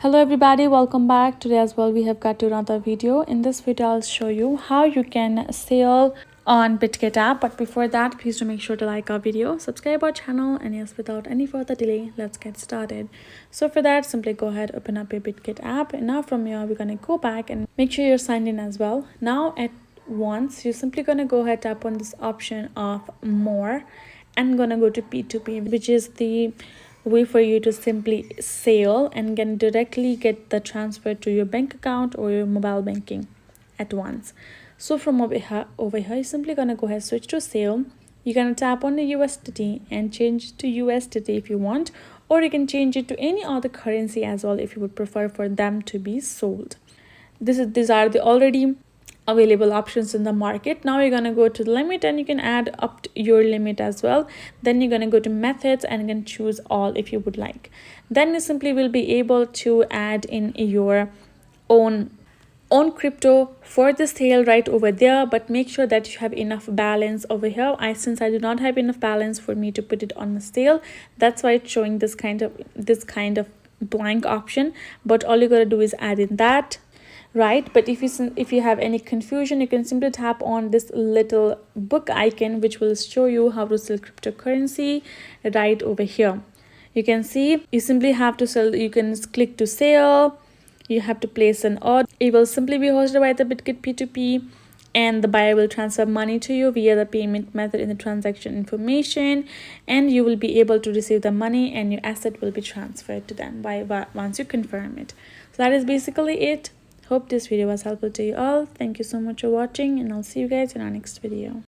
Hello everybody, welcome back. Today as well we have got to another video. In this video I'll show you how you can sell on Bitget app, but before that please do make sure to like our video, subscribe our channel, and yes, without any further delay, let's get started. So for that, simply go ahead, open up your Bitget app, and now from here we're going to go back and make sure you're signed in as well. Now at once you're simply going to go ahead, tap on this option of more, and gonna go to P2P, which is the way for you to simply sell and can directly get the transfer to your bank account or your mobile banking at once. So from over here you're simply gonna go ahead, switch to sale. You're gonna tap on the USDT and change to USDT if you want, or you can change it to any other currency as well if you would prefer for them to be sold. These are the already available options in the market. Now you're going to go to the limit, and you can add up to your limit as well. Then you're going to go to methods and you can choose all if you would like. Then you simply will be able to add in your own crypto for the sale right over there, but make sure that you have enough balance over here. Since I do not have enough balance for me to put it on the sale, that's why it's showing this kind of blank option. But all you gotta do is add in that, right? But if you have any confusion, you can simply tap on this little book icon, which will show you how to sell cryptocurrency right over here. You can see you simply have to sell. You can click to sell. You have to place an order. It will simply be hosted by the Bitget P2P, and the buyer will transfer money to you via the payment method in the transaction information, and you will be able to receive the money, and your asset will be transferred to them once you confirm it. So that is basically it. Hope this video was helpful to you all. Thank you so much for watching, and I'll see you guys in our next video.